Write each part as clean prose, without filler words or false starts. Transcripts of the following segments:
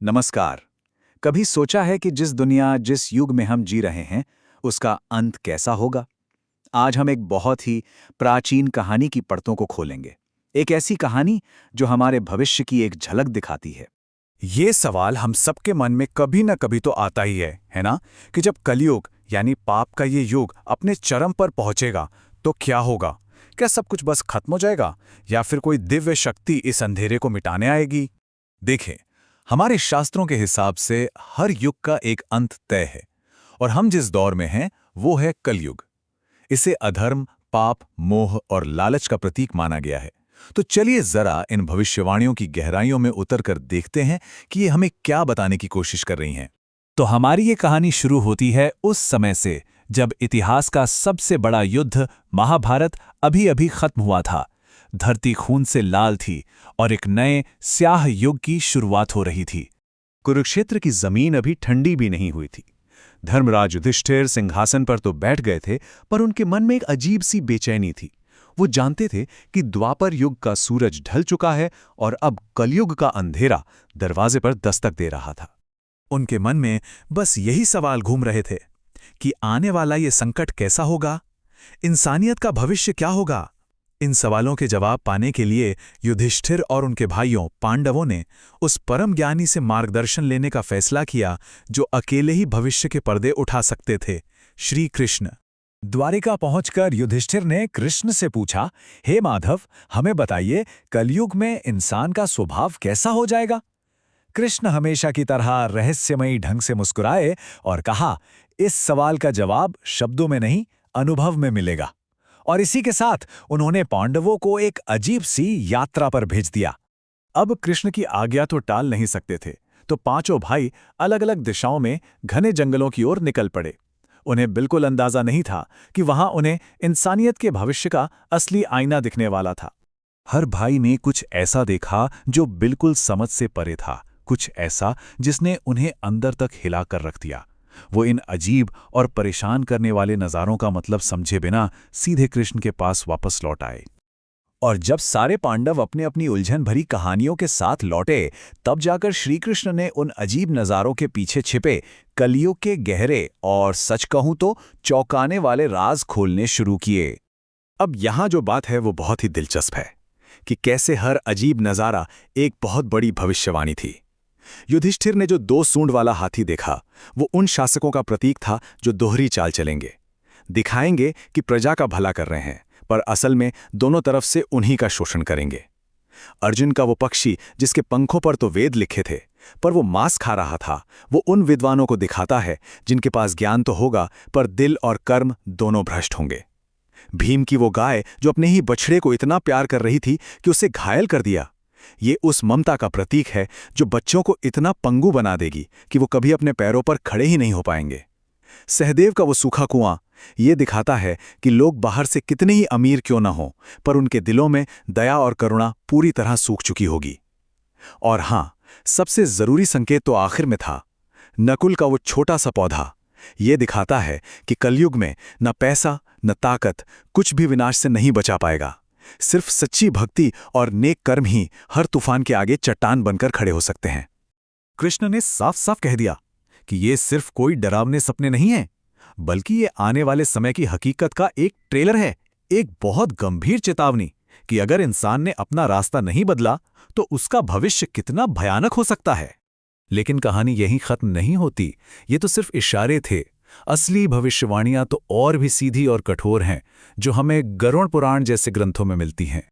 नमस्कार। कभी सोचा है कि जिस युग में हम जी रहे हैं, उसका अंत कैसा होगा? आज हम एक बहुत ही प्राचीन कहानी की परतों को खोलेंगे। एक ऐसी कहानी जो हमारे भविष्य की एक झलक दिखाती है। ये सवाल हम सबके मन में कभी न कभी तो आता ही है ना? कि जब कलयुग यानी पाप का ये युग अपने चरम पर पहुंचेगा तो क्या होगा? क्या सब कुछ बस खत्म हो जाएगा या फिर कोई दिव्य शक्ति इस अंधेरे को मिटाने आएगी? देखें, हमारे शास्त्रों के हिसाब से हर युग का एक अंत तय है और हम जिस दौर में हैं वो है कलयुग। इसे अधर्म, पाप, मोह और लालच का प्रतीक माना गया है। तो चलिए जरा इन भविष्यवाणियों की गहराइयों में उतरकर देखते हैं कि ये हमें क्या बताने की कोशिश कर रही हैं। तो हमारी ये कहानी शुरू होती है उस समय से जब इतिहास का सबसे बड़ा युद्ध महाभारत अभी-अभी खत्म हुआ था। धरती खून से लाल थी और एक नए स्याह युग की शुरुआत हो रही थी। कुरुक्षेत्र की जमीन अभी ठंडी भी नहीं हुई थी। धर्मराज युधिष्ठिर सिंहासन पर तो बैठ गए थे, पर उनके मन में एक अजीब सी बेचैनी थी। वो जानते थे कि द्वापर युग का सूरज ढल चुका है और अब कलयुग का अंधेरा दरवाजे पर दस्तक दे रहा था। उनके मन में बस यही सवाल घूम रहे थे कि आने वाला ये संकट कैसा होगा, इंसानियत का भविष्य क्या होगा। इन सवालों के जवाब पाने के लिए युधिष्ठिर और उनके भाइयों पांडवों ने उस परम ज्ञानी से मार्गदर्शन लेने का फैसला किया जो अकेले ही भविष्य के पर्दे उठा सकते थे, श्री कृष्ण। द्वारिका पहुंचकर युधिष्ठिर ने कृष्ण से पूछा, हे माधव, हमें बताइए कलयुग में इंसान का स्वभाव कैसा हो जाएगा? कृष्ण हमेशा की तरह रहस्यमयी ढंग से मुस्कुराए और कहा, इस सवाल का जवाब शब्दों में नहीं, अनुभव में मिलेगा। और इसी के साथ उन्होंने पांडवों को एक अजीब सी यात्रा पर भेज दिया। अब कृष्ण की आज्ञा तो टाल नहीं सकते थे, तो पांचों भाई अलग अलग दिशाओं में घने जंगलों की ओर निकल पड़े। उन्हें बिल्कुल अंदाजा नहीं था कि वहां उन्हें इंसानियत के भविष्य का असली आईना दिखने वाला था। हर भाई ने कुछ ऐसा देखा जो बिल्कुल समझ से परे था, कुछ ऐसा जिसने उन्हें अंदर तक हिला कर रख दिया। वो इन अजीब और परेशान करने वाले नज़ारों का मतलब समझे बिना सीधे कृष्ण के पास वापस लौट आए। और जब सारे पांडव अपनी अपनी उलझन भरी कहानियों के साथ लौटे, तब जाकर श्री कृष्ण ने उन अजीब नज़ारों के पीछे छिपे कलयुग के गहरे और सच कहूं तो चौंकाने वाले राज खोलने शुरू किए। अब यहां जो बात है वो बहुत ही दिलचस्प है कि कैसे हर अजीब नज़ारा एक बहुत बड़ी भविष्यवाणी थी। युधिष्ठिर ने जो 2 सूंड वाला हाथी देखा, वो उन शासकों का प्रतीक था जो दोहरी चाल चलेंगे, दिखाएंगे कि प्रजा का भला कर रहे हैं, पर असल में दोनों तरफ से उन्हीं का शोषण करेंगे। अर्जुन का वो पक्षी जिसके पंखों पर तो वेद लिखे थे, पर वो मांस खा रहा था, वो उन विद्वानों को दिखाता है जिनके पास ज्ञान तो होगा पर दिल और कर्म दोनों भ्रष्ट होंगे। भीम की वो गाय जो अपने ही बछड़े को इतना प्यार कर रही थी कि उसे घायल कर दिया, ये उस ममता का प्रतीक है जो बच्चों को इतना पंगु बना देगी कि वो कभी अपने पैरों पर खड़े ही नहीं हो पाएंगे। सहदेव का वो सूखा कुआं ये दिखाता है कि लोग बाहर से कितने ही अमीर क्यों न हों, पर उनके दिलों में दया और करुणा पूरी तरह सूख चुकी होगी। और हां, सबसे जरूरी संकेत तो आखिर में था, नकुल का वो छोटा सा पौधा। ये दिखाता है कि कलयुग में न पैसा न ताकत कुछ भी विनाश से नहीं बचा पाएगा। सिर्फ सच्ची भक्ति और नेक कर्म ही हर तूफान के आगे चट्टान बनकर खड़े हो सकते हैं। कृष्ण ने साफ साफ कह दिया कि ये सिर्फ कोई डरावने सपने नहीं हैं, बल्कि ये आने वाले समय की हकीकत का एक ट्रेलर है, एक बहुत गंभीर चेतावनी कि अगर इंसान ने अपना रास्ता नहीं बदला तो उसका भविष्य कितना भयानक हो सकता है। लेकिन कहानी यहीं खत्म नहीं होती। ये तो सिर्फ इशारे थे। असली भविष्यवाणियां तो और भी सीधी और कठोर हैं, जो हमें गरुड़ पुराण जैसे ग्रंथों में मिलती हैं।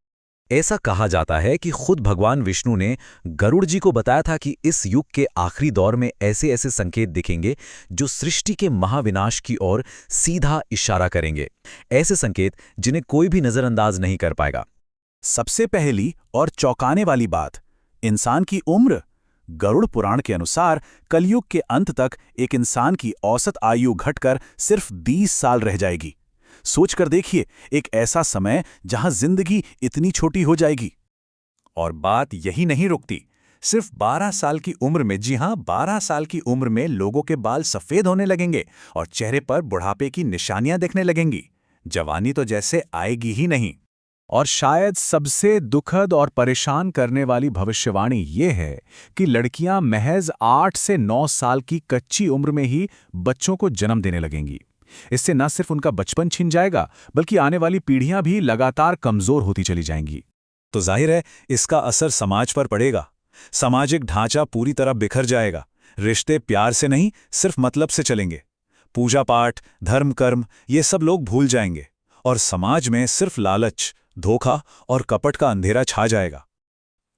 ऐसा कहा जाता है कि खुद भगवान विष्णु ने गरुड़ जी को बताया था कि इस युग के आखिरी दौर में ऐसे ऐसे संकेत दिखेंगे जो सृष्टि के महाविनाश की ओर सीधा इशारा करेंगे। ऐसे संकेत जिन्हें कोई भी नजरअंदाज नहीं कर पाएगा। सबसे पहली और चौंकाने वाली बात, इंसान की उम्र। गरुड़ पुराण के अनुसार कलयुग के अंत तक एक इंसान की औसत आयु घटकर सिर्फ 20 साल रह जाएगी। सोचकर देखिए, एक ऐसा समय जहां जिंदगी इतनी छोटी हो जाएगी। और बात यही नहीं रुकती। सिर्फ 12 साल की उम्र में, जी हां, 12 साल की उम्र में लोगों के बाल सफेद होने लगेंगे और चेहरे पर बुढ़ापे की निशानियां दिखने लगेंगी। जवानी तो जैसे आएगी ही नहीं। और शायद सबसे दुखद और परेशान करने वाली भविष्यवाणी ये है कि लड़कियां महज 8 से 9 साल की कच्ची उम्र में ही बच्चों को जन्म देने लगेंगी। इससे न सिर्फ उनका बचपन छिन जाएगा, बल्कि आने वाली पीढ़ियां भी लगातार कमजोर होती चली जाएंगी। तो जाहिर है इसका असर समाज पर पड़ेगा। सामाजिक ढांचा पूरी तरह बिखर जाएगा। रिश्ते प्यार से नहीं, सिर्फ मतलब से चलेंगे। पूजा पाठ, धर्म कर्म, ये सब लोग भूल जाएंगे और समाज में सिर्फ लालच, धोखा और कपट का अंधेरा छा जाएगा।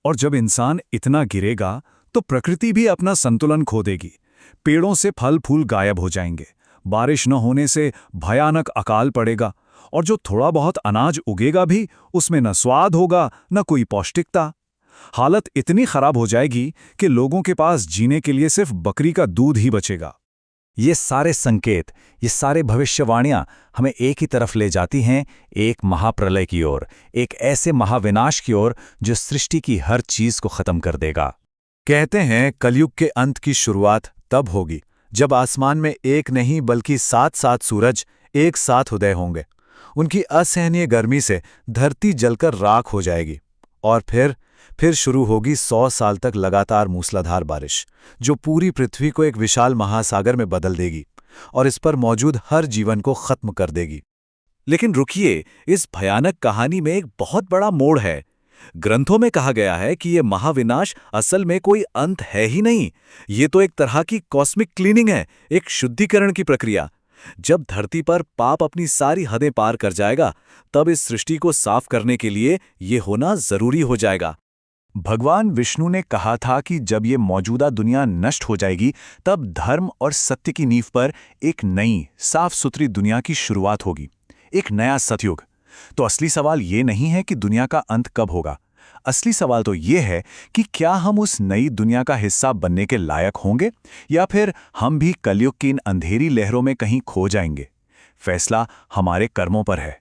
और जब इंसान इतना गिरेगा तो प्रकृति भी अपना संतुलन खो देगी। पेड़ों से फल फूल गायब हो जाएंगे, बारिश न होने से भयानक अकाल पड़ेगा, और जो थोड़ा बहुत अनाज उगेगा भी उसमें न स्वाद होगा न कोई पौष्टिकता। हालत इतनी खराब हो जाएगी कि लोगों के पास जीने के लिए सिर्फ बकरी का दूध ही बचेगा। ये सारे संकेत, ये सारे भविष्यवाणियां हमें एक ही तरफ ले जाती हैं, एक महाप्रलय की ओर, एक ऐसे महाविनाश की ओर जो सृष्टि की हर चीज को खत्म कर देगा। कहते हैं कलयुग के अंत की शुरुआत तब होगी जब आसमान में एक नहीं बल्कि 7-7 सूरज एक साथ उदय होंगे। उनकी असहनीय गर्मी से धरती जलकर राख हो जाएगी और फिर शुरू होगी 100 साल तक लगातार मूसलाधार बारिश, जो पूरी पृथ्वी को एक विशाल महासागर में बदल देगी और इस पर मौजूद हर जीवन को खत्म कर देगी। लेकिन रुकिए, इस भयानक कहानी में एक बहुत बड़ा मोड़ है। ग्रंथों में कहा गया है कि ये महाविनाश असल में कोई अंत है ही नहीं, ये तो एक तरह की कॉस्मिक क्लीनिंग है, एक शुद्धिकरण की प्रक्रिया। जब धरती पर पाप अपनी सारी हदें पार कर जाएगा, तब इस सृष्टि को साफ करने के लिए ये होना जरूरी हो जाएगा। भगवान विष्णु ने कहा था कि जब ये मौजूदा दुनिया नष्ट हो जाएगी, तब धर्म और सत्य की नींव पर एक नई, साफ सुथरी दुनिया की शुरुआत होगी, एक नया सतयुग। तो असली सवाल ये नहीं है कि दुनिया का अंत कब होगा। असली सवाल तो ये है कि क्या हम उस नई दुनिया का हिस्सा बनने के लायक होंगे, या फिर हम भी कलयुग की इन अंधेरी लहरों में कहीं खो जाएंगे। फैसला हमारे कर्मों पर है।